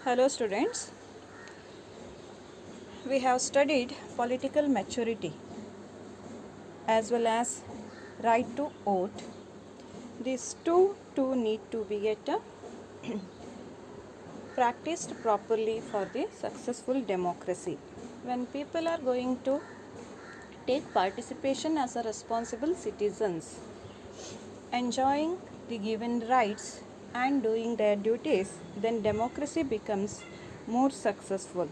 Hello students, we have studied political maturity as well as right to vote. These two need to be practiced properly for the successful democracy. When people are going to take participation as a responsible citizens, enjoying the given rights and doing their duties, then democracy becomes more successful.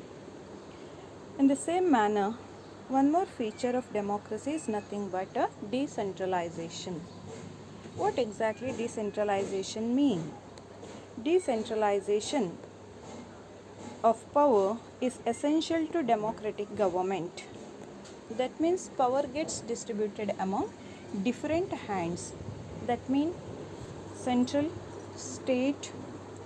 In the same manner, one more feature of democracy is nothing but a decentralization. What exactly decentralization mean? Decentralization of power is essential to democratic government. That means power gets distributed among different hands. That means central, state,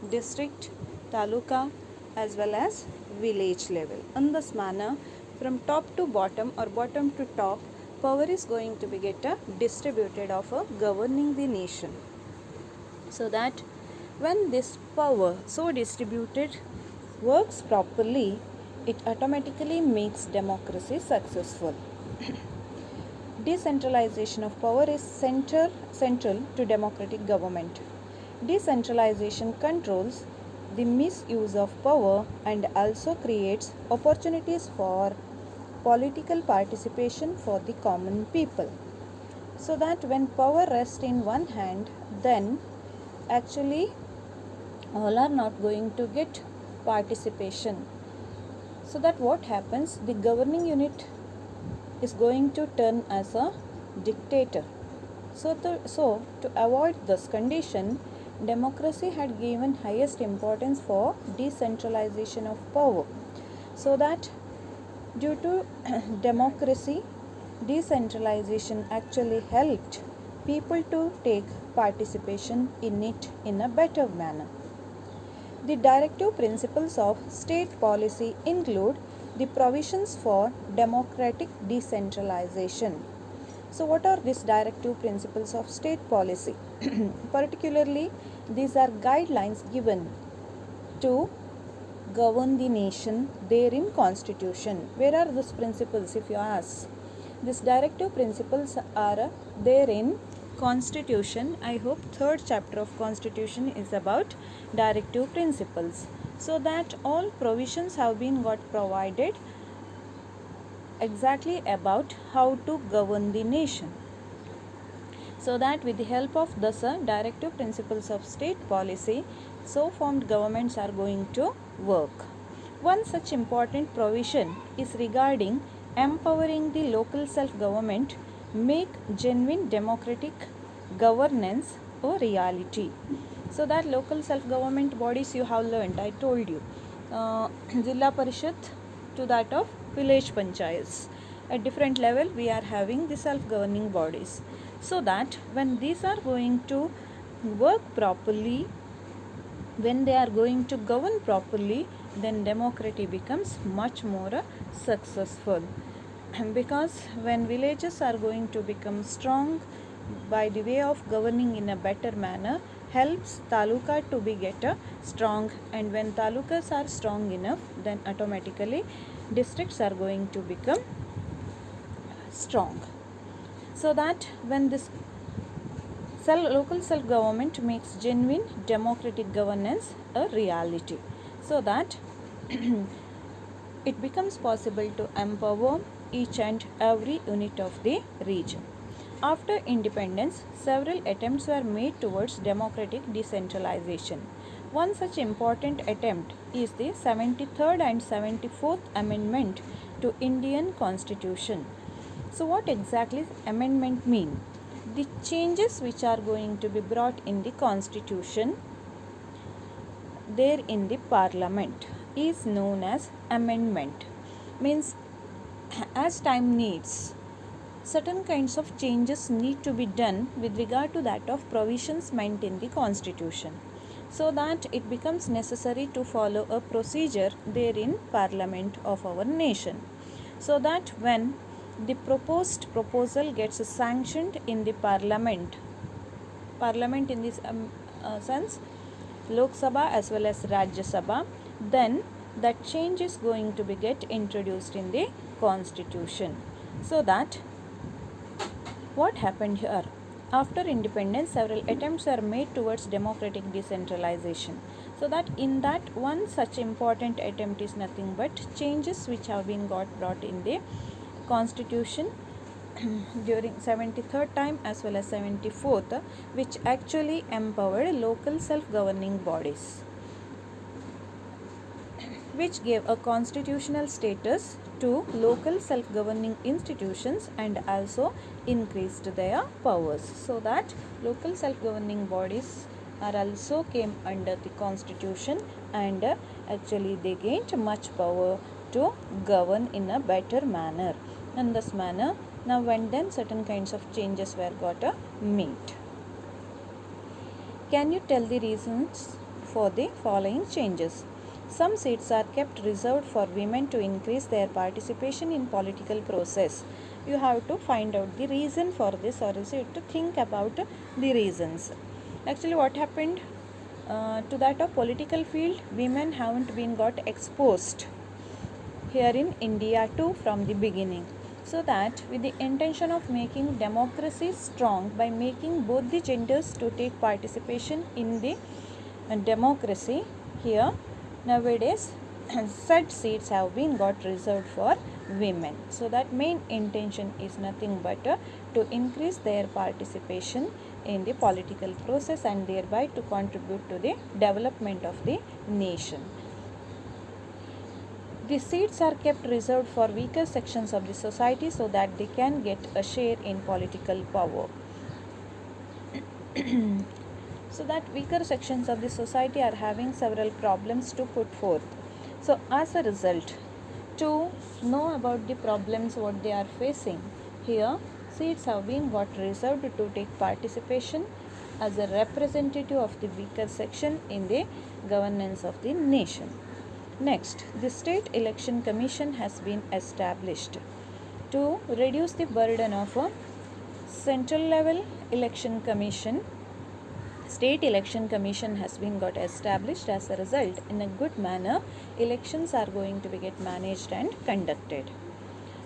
district, taluka as well as village level. In this manner, from top to bottom or bottom to top, power is going to be distributed of governing the nation. So that when this power so distributed works properly, it automatically makes democracy successful. Decentralization of power is central to democratic government. Decentralization controls the misuse of power and also creates opportunities for political participation for the common people. So that when power rests in one hand, then actually all are not going to get participation. So that what happens, the governing unit is going to turn as a dictator. So to avoid this condition, democracy had given highest importance for decentralization of power. So that due to democracy, decentralization actually helped people to take participation in it in a better manner. The directive principles of state policy include the provisions for democratic decentralization. So, what are these directive principles of state policy? Particularly, these are guidelines given to govern the nation there in constitution. Where are these principles if you ask? These directive principles are there in constitution. I hope third chapter of constitution is about directive principles. So that all provisions have been got provided exactly about how to govern the nation. So that with the help of the directive principles of state policy, so formed governments are going to work. One such important provision is regarding empowering the local self-government, make genuine democratic governance a reality. So that local self-government bodies you have learned, I told you, Zilla Parishad to that of village panchayats. At different level we are having the self-governing bodies. So that when these are going to work properly, when they are going to govern properly, then democracy becomes much more successful. Because when villages are going to become strong by the way of governing in a better manner, helps taluka to be strong, and when talukas are strong enough, then automatically districts are going to become strong. So that when this local self-government makes genuine democratic governance a reality, so that it becomes possible to empower each and every unit of the region. After independence, several attempts were made towards democratic decentralization. One such important attempt is the 73rd and 74th Amendment to Indian Constitution. So what exactly amendment mean? The changes which are going to be brought in the constitution there in the parliament is known as amendment. Means as time needs, certain kinds of changes need to be done with regard to that of provisions meant in the constitution, so that it becomes necessary to follow a procedure there in parliament of our nation, so that when the proposed proposal gets sanctioned in the parliament in this sense Lok Sabha as well as Rajya Sabha, then that change is going to be get introduced in the constitution. So that what happened here? After independence, several attempts are made towards democratic decentralization. So that in that one such important attempt is nothing but changes which have been got brought in the constitution during 73rd time as well as 74th, which actually empowered local self-governing bodies, which gave a constitutional status to local self-governing institutions and also increased their powers. So that local self-governing bodies are also came under the constitution, and actually they gained much power to govern in a better manner. In this manner, now and then certain kinds of changes were got made. Can you tell the reasons for the following changes? Some seats are kept reserved for women to increase their participation in political process. You have to find out the reason for this, or else you have to think about the reasons. Actually, what happened to that of political field, women haven't been got exposed here in India too from the beginning. So that with the intention of making democracy strong by making both the genders to take participation in the democracy, here nowadays such seats have been got reserved for women. So that main intention is nothing but to increase their participation in the political process and thereby to contribute to the development of the nation. The seats are kept reserved for weaker sections of the society so that they can get a share in political power. So that weaker sections of the society are having several problems to put forth. So as a result, to know about the problems what they are facing, here seats have been got reserved to take participation as a representative of the weaker section in the governance of the nation. Next, the State Election Commission has been established to reduce the burden of a central level election commission. State Election Commission has been got established. As a result, in a good manner, elections are going to be get managed and conducted.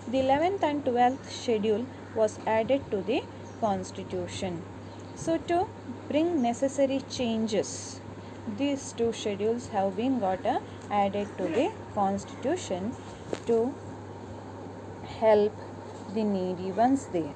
The 11th and 12th schedule was added to the constitution. So to bring necessary changes, these two schedules have been got added to the constitution to help the needy ones there.